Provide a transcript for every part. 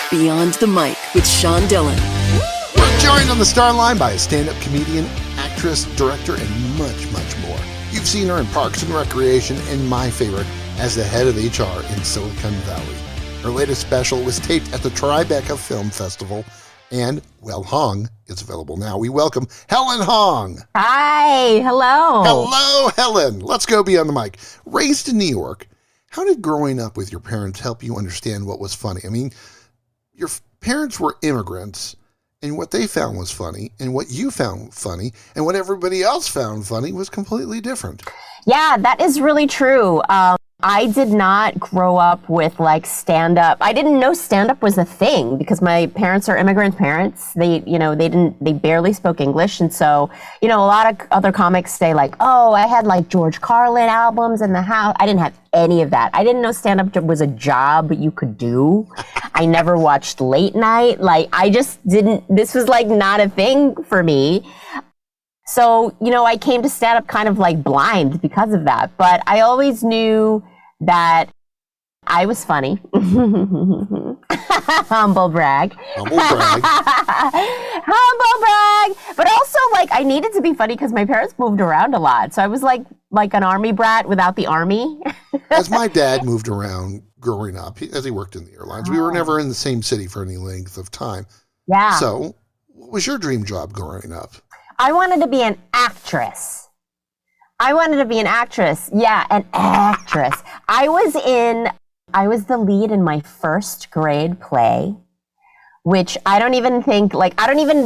Beyond the Mic with Sean Dillon. We're joined on the star line by a stand-up comedian, actress, director, and much, much more. You've seen her in Parks and Recreation, and my favorite, as the head of HR in Silicon Valley. Her latest special was taped at the Tribeca Film Festival, and Helen Hong is available now. We welcome Helen Hong. Hi, hello. Hello, Helen. Let's go Beyond the Mic. Raised in New York, how did growing up with your parents help you understand what was funny? I mean, your parents were immigrants, and what they found was funny, and what you found funny, and what everybody else found funny was completely different. Yeah, that is really true. I did not grow up with like stand-up. I didn't know stand-up was a thing because my parents are immigrant parents. They barely spoke English. And so, a lot of other comics say like, oh, I had like George Carlin albums in the house. I didn't have any of that. I didn't know stand-up was a job you could do. I never watched late night. Like, I just didn't, this was like not a thing for me. So, I came to stand-up kind of like blind because of that. But I always knew that I was funny. Humble brag. Humble brag. Humble brag. But also, like, I needed to be funny because my parents moved around a lot. So I was like an army brat without the army. As my dad moved around growing up, as he worked in the airlines, we were never in the same city for any length of time. Yeah. So what was your dream job growing up? I wanted to be an actress. Yeah, an actress. I was the lead in my first grade play, which I don't even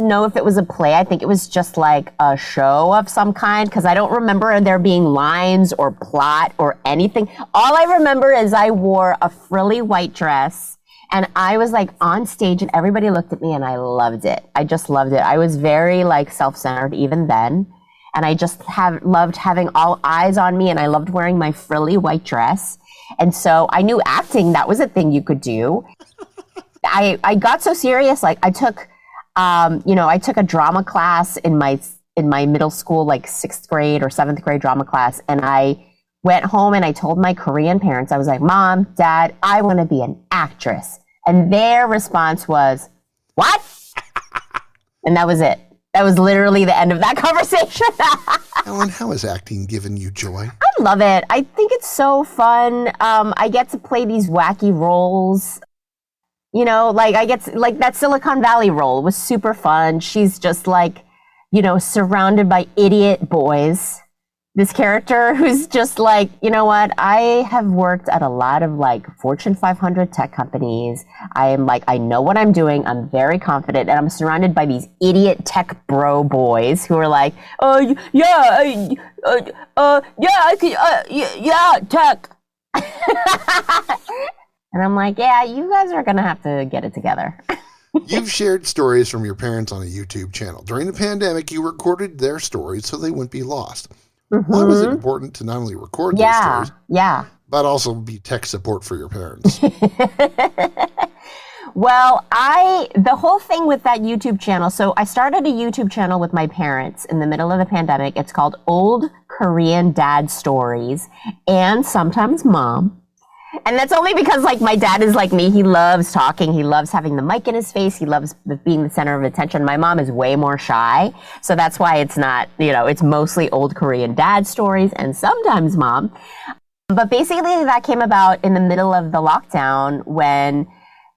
know if it was a play. I think it was just like a show of some kind because I don't remember there being lines or plot or anything. All I remember is I wore a frilly white dress and I was like on stage and everybody looked at me and I loved it. I just loved it. I was very like self-centered even then. And I just loved having all eyes on me and I loved wearing my frilly white dress. And so I knew acting, that was a thing you could do. I got so serious, like I took a drama class in my middle school, like 6th grade or 7th grade drama class. And I went home and I told my Korean parents, I was like, Mom, Dad, I want to be an actress. And their response was, what? And that was it. That was literally the end of that conversation. Helen, how has acting given you joy? I love it. I think it's so fun. I get to play these wacky roles. I get to, like that Silicon Valley role was super fun. She's just like, surrounded by idiot boys. This character who's just like, you know what? I have worked at a lot of like Fortune 500 tech companies. I know what I'm doing. I'm very confident and I'm surrounded by these idiot tech bro boys who are like, tech. And I'm like, yeah, you guys are going to have to get it together. You've shared stories from your parents on a YouTube channel. During the pandemic, you recorded their stories so they wouldn't be lost. Mm-hmm. Why was it important to not only record those stories, but also be tech support for your parents? Well, the whole thing with that YouTube channel, so I started a YouTube channel with my parents in the middle of the pandemic. It's called Old Korean Dad Stories and sometimes Mom. And that's only because like my dad is like me. He loves talking. He loves having the mic in his face. He loves being the center of attention. My mom is way more shy. So that's why it's not, it's mostly Old Korean Dad Stories and sometimes Mom. But basically that came about in the middle of the lockdown when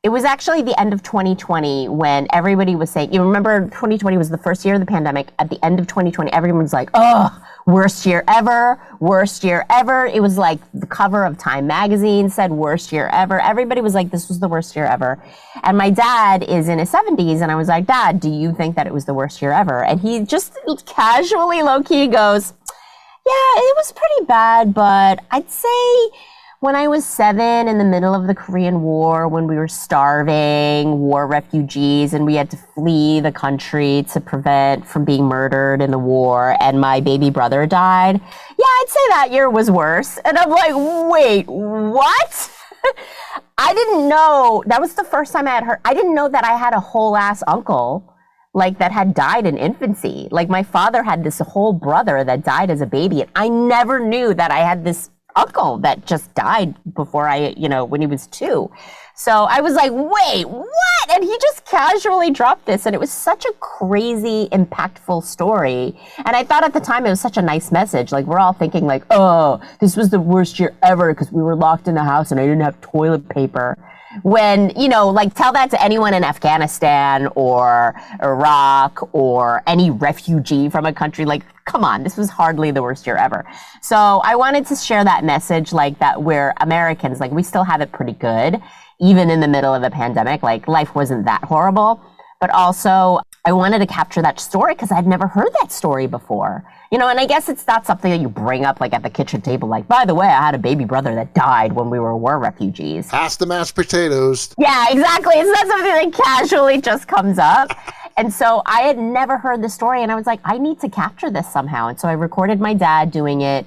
it was actually the end of 2020 when everybody was saying, you remember 2020 was the first year of the pandemic. At the end of 2020, everyone was like, oh, worst year ever. It was like the cover of Time magazine said worst year ever. Everybody was like, this was the worst year ever. And my dad is in his 70s. And I was like, Dad, do you think that it was the worst year ever? And he just casually, low-key goes, yeah, it was pretty bad. But I'd say when I was 7 in the middle of the Korean War, when we were starving, war refugees, and we had to flee the country to prevent from being murdered in the war, and my baby brother died, yeah, I'd say that year was worse. And I'm like, wait, what? I didn't know. That was the first time I had heard. I didn't know that I had a whole ass uncle like that had died in infancy. Like my father had this whole brother that died as a baby. And I never knew that I had this uncle that just died before when he was 2. So I was like, wait, what? And he just casually dropped this. And it was such a crazy, impactful story. And I thought at the time it was such a nice message. Like, we're all thinking like, oh, this was the worst year ever because we were locked in the house and I didn't have toilet paper. When, you know, like, tell that to anyone in Afghanistan or Iraq or any refugee from a country, like, come on, this was hardly the worst year ever. So I wanted to share that message, like, that we're Americans, like, we still have it pretty good, even in the middle of the pandemic. Like, life wasn't that horrible. But also, I wanted to capture that story because I'd never heard that story before. You know, and I guess it's not something that you bring up like at the kitchen table. Like, by the way, I had a baby brother that died when we were war refugees. Pass the mashed potatoes. Yeah, exactly. It's not something that casually just comes up. And so I had never heard the story and I was like, I need to capture this somehow. And so I recorded my dad doing it.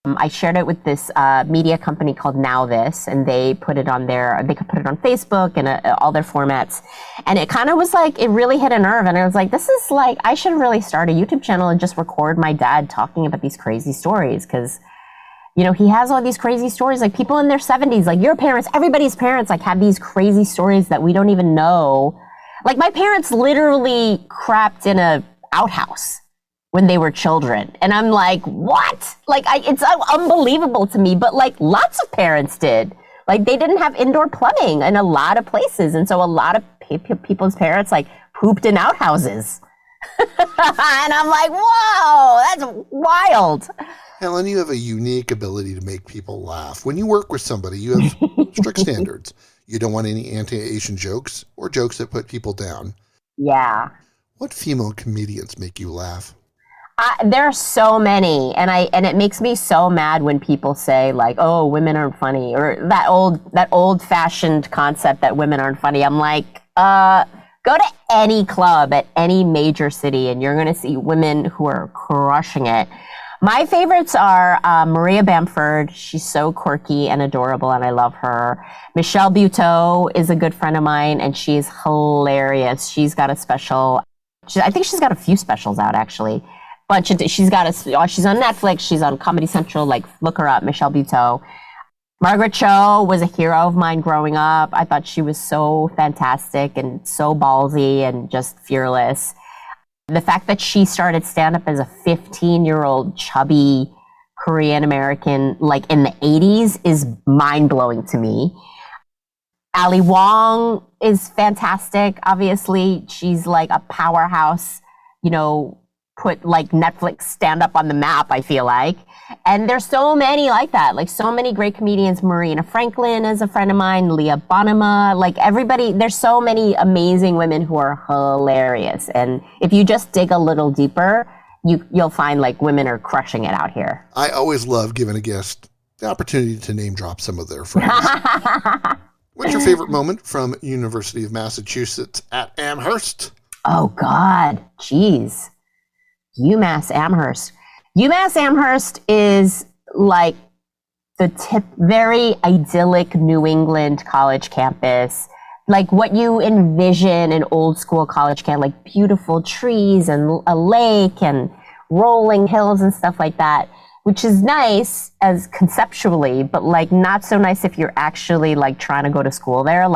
I shared it with this media company called Now This, and they put it on they could put it on Facebook and all their formats. And it kind of was like, it really hit a nerve. And I was like, this is like, I should really start a YouTube channel and just record my dad talking about these crazy stories. Because, you know, he has all these crazy stories, like people in their 70s, like your parents, everybody's parents, like have these crazy stories that we don't even know. Like my parents literally crapped in a outhouse when they were children. And I'm like, what? Like, it's unbelievable to me, but like lots of parents did. Like they didn't have indoor plumbing in a lot of places. And so a lot of people's parents like pooped in outhouses. And I'm like, whoa, that's wild. Helen, you have a unique ability to make people laugh. When you work with somebody, you have strict standards. You don't want any anti-Asian jokes or jokes that put people down. Yeah. What female comedians make you laugh? There are so many, and it makes me so mad when people say like, "Oh, women aren't funny," or that old-fashioned concept that women aren't funny. I'm like, go to any club at any major city, and you're going to see women who are crushing it. My favorites are Maria Bamford. She's so quirky and adorable, and I love her. Michelle Buteau is a good friend of mine, and she's hilarious. She's got a special. I think she's got a few specials out actually. She's on Netflix, she's on Comedy Central, like look her up, Michelle Buteau. Margaret Cho was a hero of mine growing up. I thought she was so fantastic and so ballsy and just fearless. The fact that she started stand-up as a 15-year-old chubby Korean American, like in the 80s, is mind-blowing to me. Ali Wong is fantastic. Obviously, she's like a powerhouse, you know, put like Netflix stand up on the map, I feel like. And there's so many like that, like so many great comedians. Marina Franklin is a friend of mine, Leah Bonema, like everybody, there's so many amazing women who are hilarious. And if you just dig a little deeper, you'll find like women are crushing it out here. I always love giving a guest the opportunity to name drop some of their friends. What's your favorite moment from University of Massachusetts at Amherst? Oh God, geez. UMass Amherst. UMass Amherst is like the very idyllic New England college campus, like what you envision an old school college campus, like beautiful trees and a lake and rolling hills and stuff like that, which is nice as conceptually, but like not so nice if you're actually like trying to go to school there.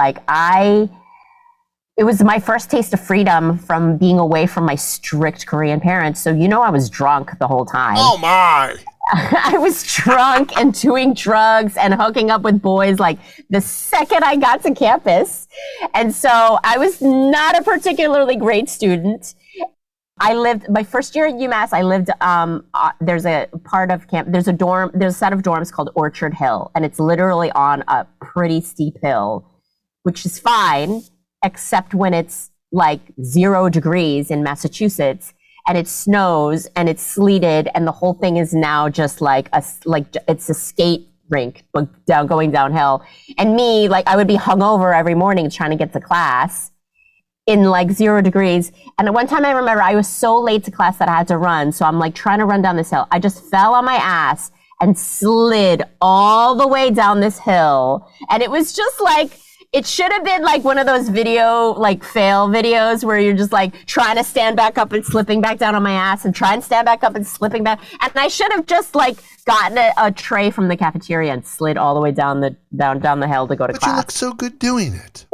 It was my first taste of freedom from being away from my strict Korean parents. So, you know, I was drunk the whole time. Oh, my. I was drunk and doing drugs and hooking up with boys like the second I got to campus. And so I was not a particularly great student. My first year at UMass, I lived, there's a part of camp, there's a set of dorms called Orchard Hill. And it's literally on a pretty steep hill, which is fine, except when it's like 0 degrees in Massachusetts and it snows and it's sleeted and the whole thing is now just like it's a skate rink but going downhill. And me, like I would be hungover every morning trying to get to class in like 0 degrees. And at one time I remember I was so late to class that I had to run. So I'm like trying to run down this hill. I just fell on my ass and slid all the way down this hill. And it was just like, It should have been like one of those video, like fail videos where you're just like trying to stand back up and slipping back down on my ass and try and stand back up and slipping back. And I should have just like gotten a tray from the cafeteria and slid all the way down the hill to go to class. But you look so good doing it.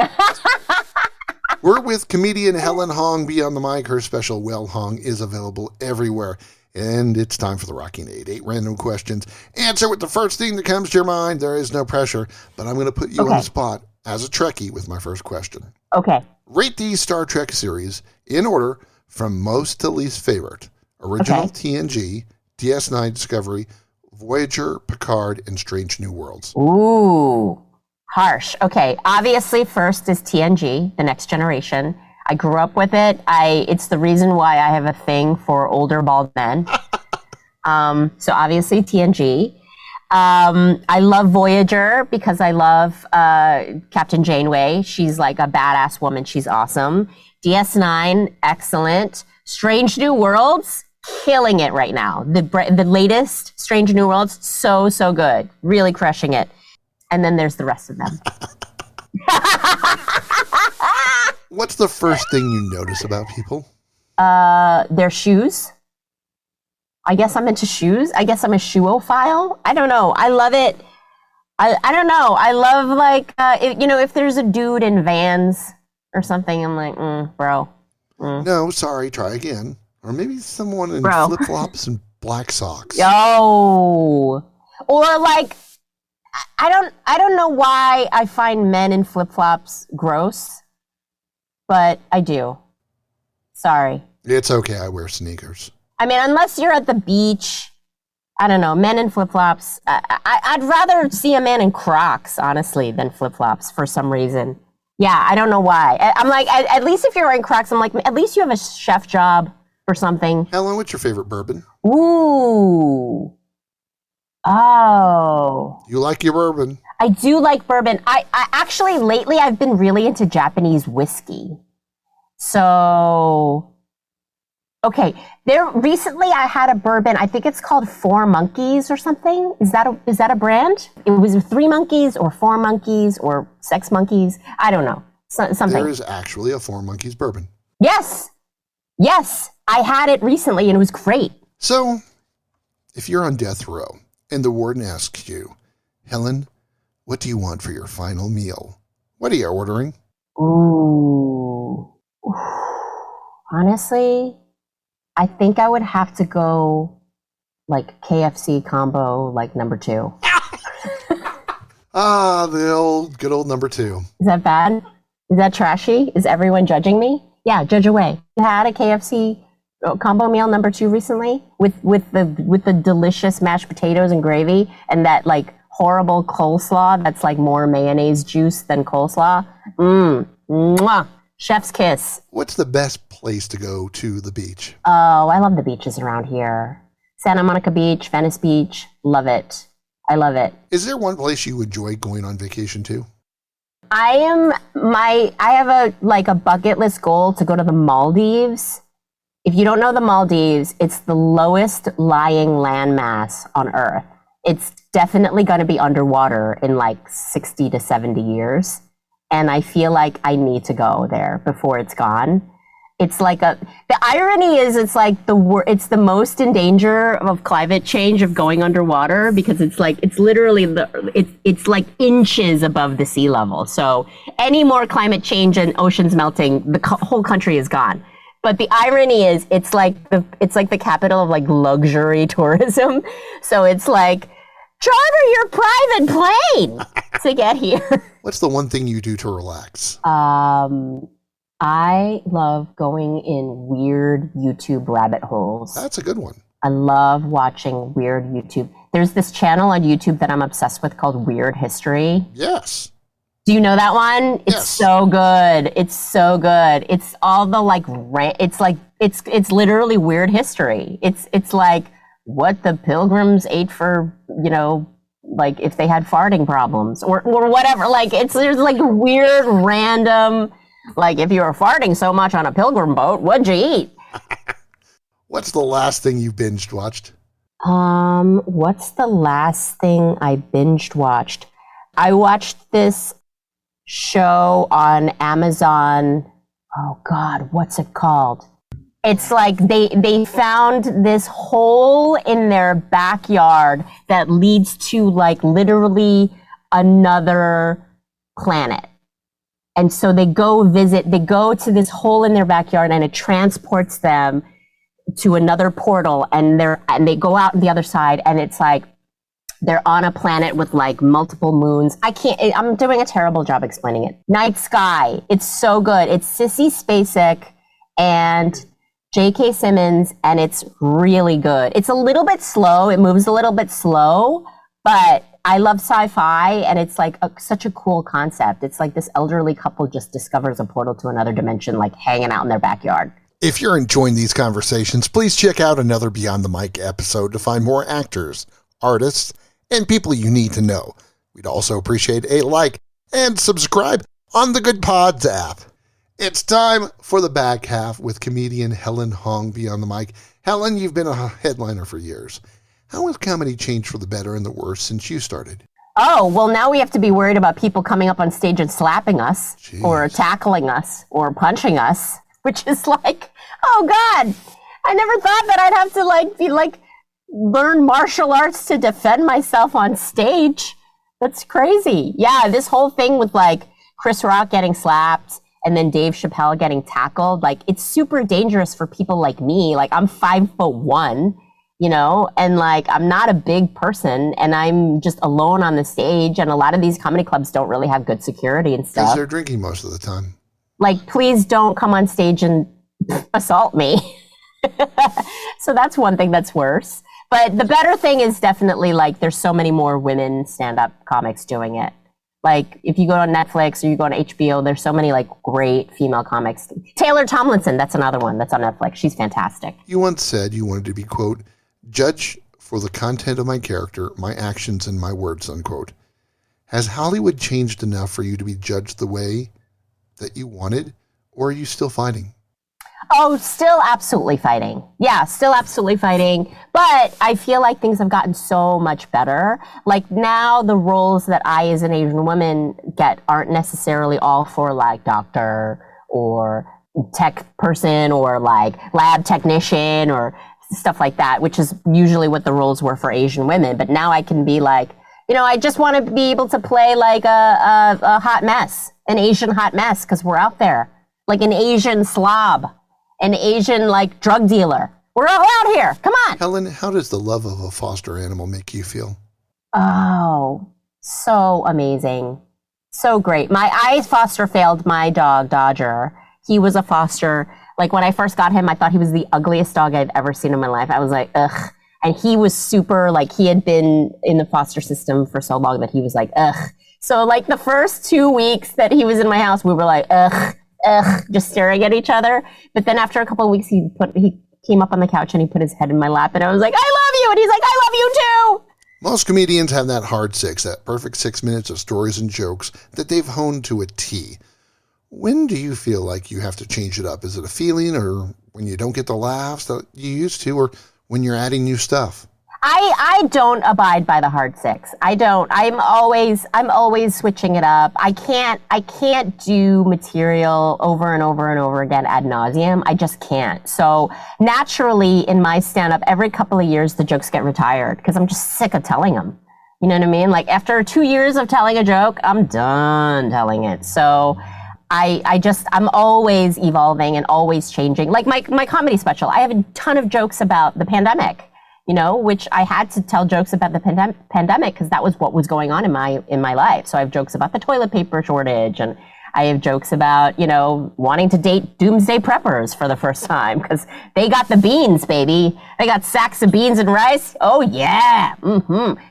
We're with comedian Helen Hong Beyond the Mic. Her special Well Hong is available everywhere. And it's time for the Rocking 8. 8 random questions. Answer with the first thing that comes to your mind. There is no pressure, but I'm going to put you on the spot as a Trekkie with my first question. Okay. Rate these Star Trek series in order from most to least favorite. Original TNG, DS9 Discovery, Voyager, Picard, and Strange New Worlds. Ooh, harsh. Okay, obviously first is TNG, The Next Generation. I grew up with it. It's the reason why I have a thing for older bald men. So obviously TNG. I love Voyager because I love Captain Janeway. She's like a badass woman. She's awesome. DS9, excellent. Strange New Worlds, killing it right now. The latest Strange New Worlds, so good. Really crushing it. And then there's the rest of them. What's the first thing you notice about people? Their shoes. I guess I'm into shoes. I guess I'm a shoeophile. I don't know. I love it. I don't know. I love like, if there's a dude in Vans or something, I'm like, bro. No, sorry, try again. Or maybe someone in flip-flops and black socks. Yo. Or like, I don't know why I find men in flip-flops gross, but I do. Sorry. It's okay, I wear sneakers. I mean, unless you're at the beach, I don't know, men in flip-flops. I'd rather see a man in Crocs, honestly, than flip-flops for some reason. Yeah, I don't know why. I'm like, at least if you're wearing Crocs, I'm like, at least you have a chef job or something. Helen, what's your favorite bourbon? Ooh. Oh. You like your bourbon? I do like bourbon. I actually, lately, I've been really into Japanese whiskey. So... Okay, recently I had a bourbon, I think it's called Four Monkeys or something. Is that a brand? It was 3 monkeys or 4 monkeys or sex monkeys. I don't know. Something. There is actually a Four Monkeys bourbon. Yes. I had it recently and it was great. So, if you're on death row and the warden asks you, Helen, what do you want for your final meal? What are you ordering? Ooh. Honestly, I think I would have to go like KFC combo, like number 2. The good old number 2. Is that bad? Is that trashy? Is everyone judging me? Yeah, judge away. You had a KFC combo meal number 2 recently with the delicious mashed potatoes and gravy and that like horrible coleslaw that's like more mayonnaise juice than coleslaw. Mwah. Chef's kiss. What's the best place to go to the beach? Oh, I love the beaches around here. Santa Monica Beach, Venice Beach. Love it. I love it. Is there one place you enjoy going on vacation to? I have a bucket list goal to go to the Maldives. If you don't know the Maldives, it's the lowest lying landmass on Earth. It's definitely going to be underwater in like 60 to 70 years. And I feel like I need to go there before it's gone. It's like the irony is it's like it's the most in danger of climate change of going underwater because it's literally it's like inches above the sea level. So any more climate change and oceans melting, the whole country is gone. But the irony is it's like the capital of like luxury tourism. So it's like, charter your private plane to get here. What's the one thing you do to relax? I love going in weird YouTube rabbit holes. That's a good one. I love watching weird YouTube. There's this channel on YouTube that I'm obsessed with called Weird History. Yes. Do you know that one? Yes. It's so good. It's so good. It's all the like, it's literally weird history. It's like what the pilgrims ate for, like if they had farting problems or whatever. Like there's like weird random, like if you were farting so much on a pilgrim boat, what'd you eat? What's the last thing you binged watched? What's the last thing I binged watched? I watched this show on Amazon. Oh God, what's it called? It's like they found this hole in their backyard that leads to like literally another planet. And so they go to this hole in their backyard and it transports them to another portal, and they go out the other side, and it's like they're on a planet with like multiple moons. I'm doing a terrible job explaining it. Night Sky. It's so good. It's Sissy Spacek and J.K. Simmons, and it's really good. It's a little bit slow. It moves a little bit slow, but I love sci-fi, and it's like such a cool concept. It's like this elderly couple just discovers a portal to another dimension, like hanging out in their backyard. If you're enjoying these conversations, please check out another Beyond the Mic episode to find more actors, artists, and people you need to know. We'd also appreciate a like and subscribe on the Good Pods app. It's time for the back half with comedian Helen Hong Beyond the Mic. Helen, you've been a headliner for years. How has comedy changed for the better and the worse since you started? Oh, well, now we have to be worried about people coming up on stage and slapping us. Jeez. Or tackling us or punching us, which is like, oh God, I never thought that I'd have to learn martial arts to defend myself on stage. That's crazy. Yeah, this whole thing with like Chris Rock getting slapped and then Dave Chappelle getting tackled, like it's super dangerous for people like me. Like I'm 5'1", you know, and like I'm not a big person, and I'm just alone on the stage, and a lot of these comedy clubs don't really have good security and stuff. Because they're drinking most of the time. Like, please don't come on stage and assault me. So that's one thing that's worse. But the better thing is definitely like there's so many more women stand-up comics doing it. Like if you go on Netflix or you go on HBO, there's so many like great female comics. Taylor Tomlinson, that's another one that's on Netflix. She's fantastic. You once said you wanted to be, quote, judged for the content of my character, my actions, and my words, unquote. Has Hollywood changed enough for you to be judged the way that you wanted, or are you still fighting? Oh, still absolutely fighting. Yeah, still absolutely fighting. But I feel like things have gotten so much better. Like now the roles that I as an Asian woman get aren't necessarily all for like doctor or tech person or like lab technician or stuff like that, which is usually what the roles were for Asian women. But now I can be like, you know, I just want to be able to play like a hot mess, an Asian hot mess, because we're out there. Like an Asian slob, an Asian like drug dealer. We're all out here. Come on. Helen, how does the love of a foster animal make you feel? Oh, so amazing. So great. I foster failed my dog, Dodger. He was a foster. Like when I first got him, I thought he was the ugliest dog I've ever seen in my life. I was like, ugh. And he was super, like he had been in the foster system for so long that he was like, ugh. So like the first 2 weeks that he was in my house, we were like, ugh, just staring at each other. But then after a couple of weeks, he came up on the couch and he put his head in my lap and I was like, I love you. And he's like, I love you too. Most comedians have that hard six, that perfect 6 minutes of stories and jokes that they've honed to a T. When do you feel like you have to change it up? Is it a feeling, or when you don't get the laughs that you used to, or when you're adding new stuff? I don't abide by the hard six. I don't. I'm always switching it up. I can't do material over and over and over again ad nauseum. I just can't. So naturally in my stand-up, every couple of years the jokes get retired because I'm just sick of telling them. You know what I mean? Like after 2 years of telling a joke, I'm done telling it. So I'm always evolving and always changing. Like my comedy special, I have a ton of jokes about the pandemic, you know, which I had to tell jokes about the pandemic because that was what was going on in my life. So I have jokes about the toilet paper shortage, and I have jokes about, you know, wanting to date doomsday preppers for the first time because they got the beans, baby. They got sacks of beans and rice. Oh yeah.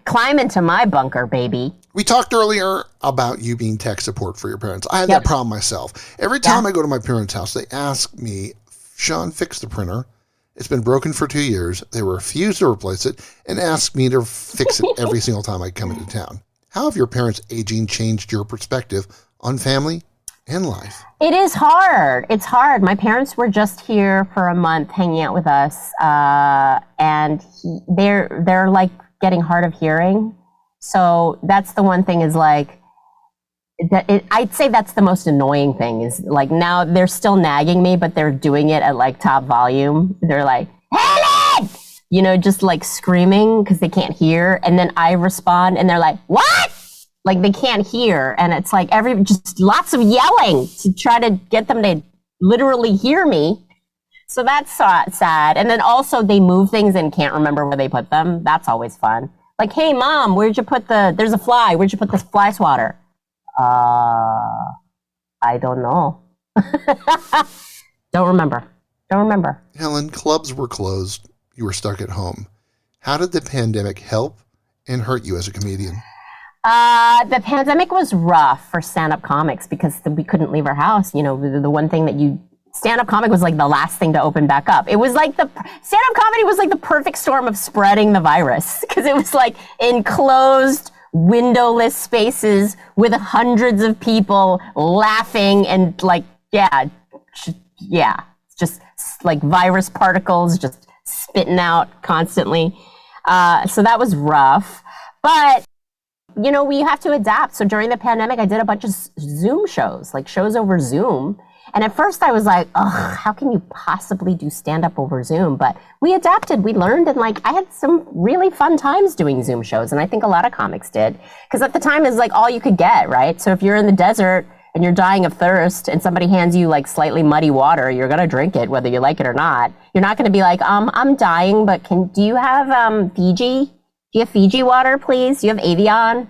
Climb into my bunker, baby. We talked earlier about you being tech support for your parents. I had that problem myself. Every time I go to my parents' house, they ask me, Sean, fix the printer. It's been broken for 2 years. They refuse to replace it and ask me to fix it every single time I come into town. How have your parents' aging changed your perspective on family and life? It is hard. It's hard. My parents were just here for a month hanging out with us, and they're like getting hard of hearing. So that's the one thing is like, I'd say that's the most annoying thing is like now they're still nagging me, but they're doing it at like top volume. They're like, Helen! Just like screaming because they can't hear. And then I respond and they're like, what? Like they can't hear. And it's like just lots of yelling to try to get them to literally hear me. So that's sad. And then also they move things and can't remember where they put them. That's always fun. Like, hey mom, where'd you put there's a fly. Where'd you put the fly swatter? I don't know. Don't remember. Helen, clubs were closed. You were stuck at home. How did the pandemic help and hurt you as a comedian? The pandemic was rough for stand-up comics because we couldn't leave our house. The one thing that stand-up comic was like the last thing to open back up. It was like stand-up comedy was like the perfect storm of spreading the virus because it was like enclosed, windowless spaces with hundreds of people laughing and like, just like virus particles just spitting out constantly. So that was rough. But, we have to adapt. So during the pandemic, I did a bunch of Zoom shows, like shows over Zoom. And at first I was like, how can you possibly do stand-up over Zoom? But we adapted, we learned, and like I had some really fun times doing Zoom shows. And I think a lot of comics did. Because at the time it was like all you could get, right? So if you're in the desert and you're dying of thirst and somebody hands you like slightly muddy water, you're going to drink it, whether you like it or not. You're not going to be like, I'm dying, but do you have Fiji? Do you have Fiji water, please? Do you have Avion?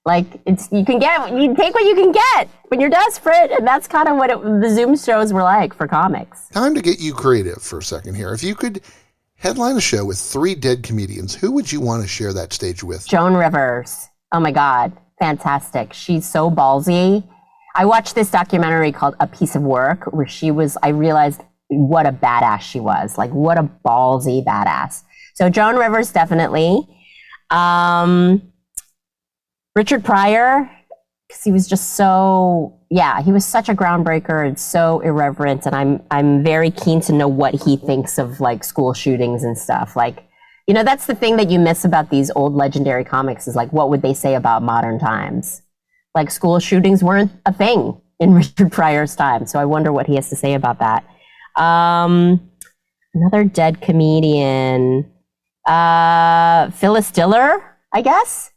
Like you take what you can get when you're desperate. And that's kind of what the Zoom shows were like for comics. Time to get you creative for a second here. If you could headline a show with 3 dead comedians, who would you want to share that stage with? Joan Rivers. Oh my God. Fantastic. She's so ballsy. I watched this documentary called A Piece of Work where I realized what a badass she was. Like what a ballsy badass. So Joan Rivers, definitely. Richard Pryor, because he was just he was such a groundbreaker and so irreverent. And I'm very keen to know what he thinks of like school shootings and stuff. Like, that's the thing that you miss about these old legendary comics is like, what would they say about modern times? Like school shootings weren't a thing in Richard Pryor's time. So I wonder what he has to say about that. Another dead comedian, Phyllis Diller, I guess.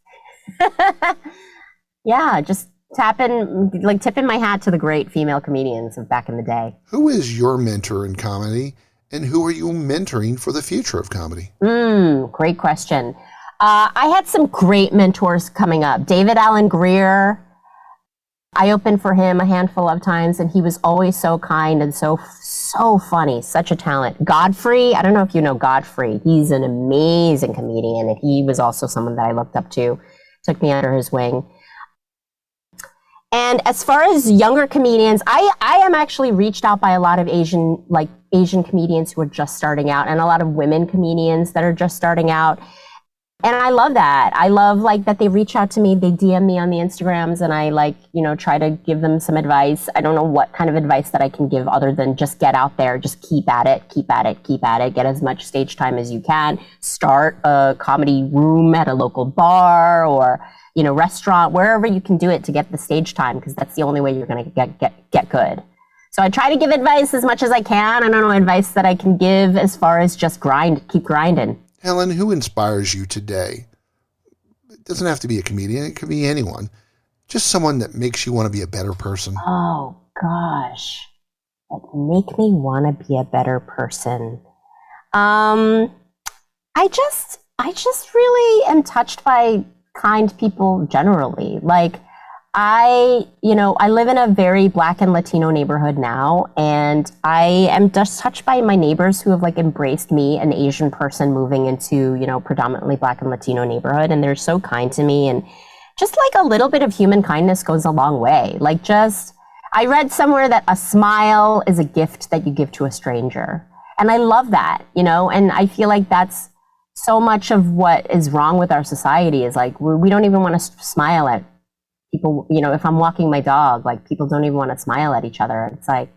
Yeah, just tipping my hat to the great female comedians of back in the day. Who is your mentor in comedy, and who are you mentoring for the future of comedy? Great question. I had some great mentors coming up. David Alan Grier. I opened for him a handful of times, and he was always so kind and so funny, such a talent. Godfrey, I don't know if you know Godfrey. He's an amazing comedian, and he was also someone that I looked up to, took me under his wing. And as far as younger comedians, I am actually reached out by a lot of Asian comedians who are just starting out, and a lot of women comedians that are just starting out. And I love that. I love like that they reach out to me, they DM me on the Instagrams, and I try to give them some advice. I don't know what kind of advice that I can give other than just get out there, just keep at it, get as much stage time as you can, start a comedy room at a local bar or, restaurant, wherever you can do it to get the stage time, because that's the only way you're going to get good. So I try to give advice as much as I can. I don't know advice that I can give as far as just keep grinding. Helen, who inspires you today? It doesn't have to be a comedian. It could be anyone. Just someone that makes you want to be a better person. Oh, gosh. That make me want to be a better person. I just really am touched by kind people generally. Like, I live in a very Black and Latino neighborhood now, and I am just touched by my neighbors who have like embraced me, an Asian person moving into, predominantly Black and Latino neighborhood, and they're so kind to me. And just like a little bit of human kindness goes a long way. Like I read somewhere that a smile is a gift that you give to a stranger. And I love that, and I feel like that's so much of what is wrong with our society is like, we don't even want to smile at people, if I'm walking my dog, like people don't even want to smile at each other. It's like,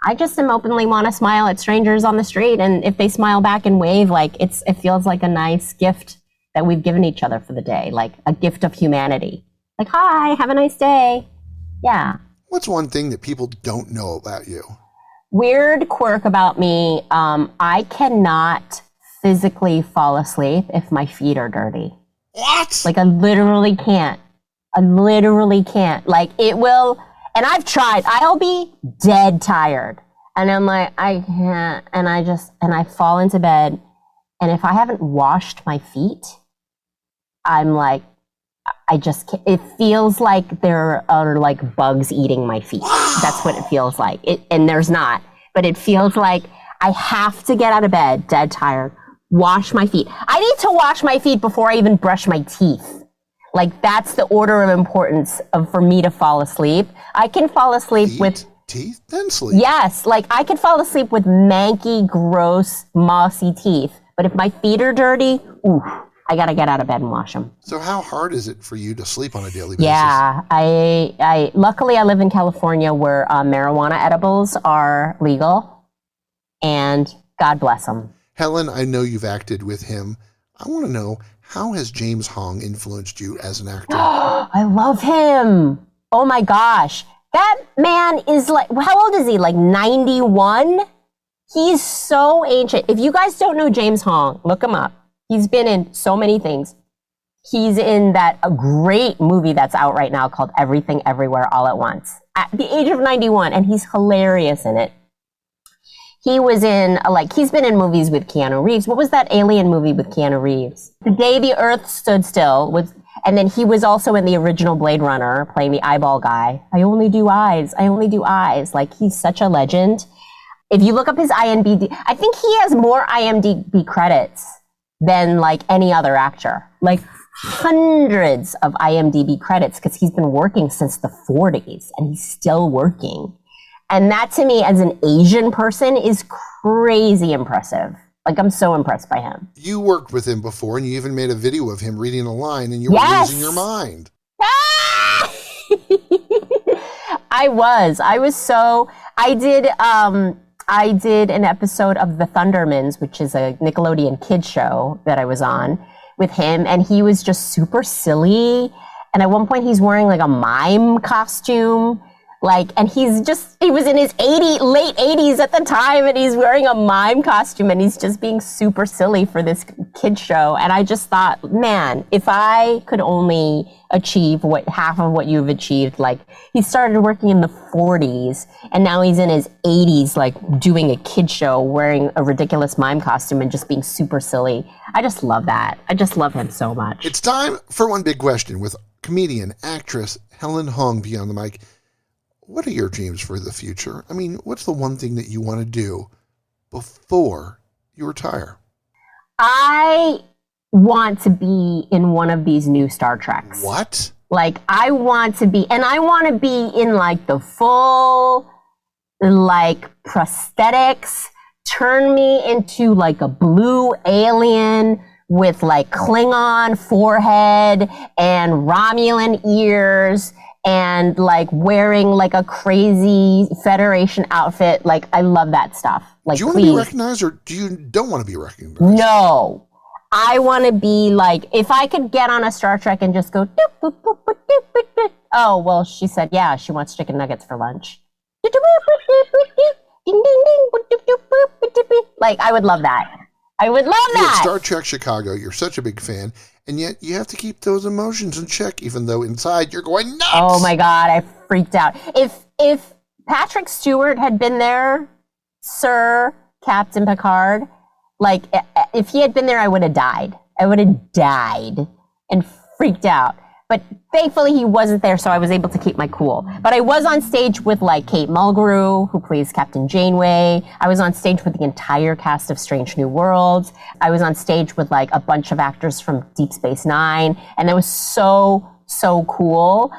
I just am openly want to smile at strangers on the street. And if they smile back and wave, like it feels like a nice gift that we've given each other for the day, like a gift of humanity. Like, hi, have a nice day. Yeah. What's one thing that people don't know about you? Weird quirk about me. I cannot physically fall asleep if my feet are dirty. What? Like, I literally can't. Like, it will, and I've tried. I'll be dead tired. And I'm like, I can't. And I fall into bed. And if I haven't washed my feet, I'm like, I just can't. It feels like there are like bugs eating my feet. That's what it feels like. And there's not. But it feels like I have to get out of bed, dead tired, wash my feet. I need to wash my feet before I even brush my teeth. Like, that's the order of importance for me to fall asleep. I can fall asleep with teeth, then sleep. Yes, like I could fall asleep with manky, gross, mossy teeth. But if my feet are dirty, ooh, I gotta get out of bed and wash them. So how hard is it for you to sleep on a daily basis? Yeah, I luckily I live in California where marijuana edibles are legal, and God bless them. Helen, I know you've acted with him. I want to know, how has James Hong influenced you as an actor? I love him. Oh my gosh. That man is like, how old is he? Like 91? He's so ancient. If you guys don't know James Hong, look him up. He's been in so many things. He's in a great movie that's out right now called Everything Everywhere All at Once. At the age of 91, and he's hilarious in it. He was in, he's been in movies with Keanu Reeves. What was that alien movie with Keanu Reeves? The Day the Earth Stood Still. And then he was also in the original Blade Runner, playing the eyeball guy. I only do eyes. Like, he's such a legend. If you look up his IMDb, I think he has more IMDb credits than, like, any other actor. Like, hundreds of IMDb credits, because he's been working since the 40s, and he's still working. And that, to me, as an Asian person, is crazy impressive. Like, I'm so impressed by him. You worked with him before, and you even made a video of him reading a line, and you were losing your mind. Ah! I did an episode of The Thundermans, which is a Nickelodeon kids show that I was on with him, and he was just super silly. And at one point, he's wearing like a mime costume. And he was in his late 80s at the time, and he's wearing a mime costume, and he's just being super silly for this kid show. And I just thought, man, if I could only achieve half of what you've achieved, he started working in the 40s, and now he's in his 80s, doing a kid show, wearing a ridiculous mime costume and just being super silly. I just love that. I just love him so much. It's time for One Big Question with comedian, actress Helen Hong Beyond the Mic. What are your dreams for the future? I mean, what's the one thing that you want to do before you retire? I want to be in one of these new Star Treks. What? I want to be in the full, prosthetics, turn me into a blue alien with Klingon forehead and Romulan ears, and wearing a crazy Federation outfit. I love that stuff. Do you want to be recognized, or do you don't want to be recognized? No. I want to be if I could get on a Star Trek and just go, doop, boop, boop, boop, doop, boop, boop. Oh, well, she said, yeah, she wants chicken nuggets for lunch. I would love that. I would love that. Star Trek Chicago, you're such a big fan, and yet you have to keep those emotions in check, even though inside you're going nuts. Oh my God, I freaked out. If Patrick Stewart had been there, Sir Captain Picard, if he had been there, I would have died. I would have died and freaked out. But thankfully he wasn't there, so I was able to keep my cool. But I was on stage with Kate Mulgrew, who plays Captain Janeway. I was on stage with the entire cast of Strange New Worlds. I was on stage with a bunch of actors from Deep Space Nine, and that was so, so cool.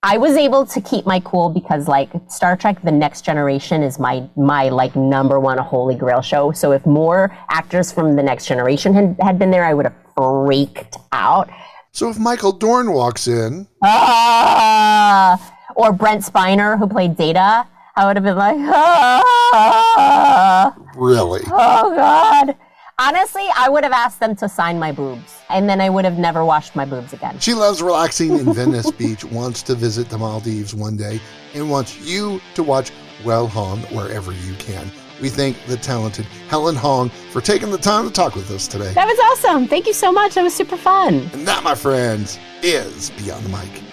I was able to keep my cool because Star Trek The Next Generation is my number one holy grail show. So if more actors from The Next Generation had been there, I would have freaked out. So if Michael Dorn walks in... or Brent Spiner, who played Data, I would have been Really? Oh, God. Honestly, I would have asked them to sign my boobs, and then I would have never washed my boobs again. She loves relaxing in Venice Beach, wants to visit the Maldives one day, and wants you to watch Well Hong wherever you can. We thank the talented Helen Hong for taking the time to talk with us today. That was awesome. Thank you so much. That was super fun. And that, my friends, is Beyond the Mic.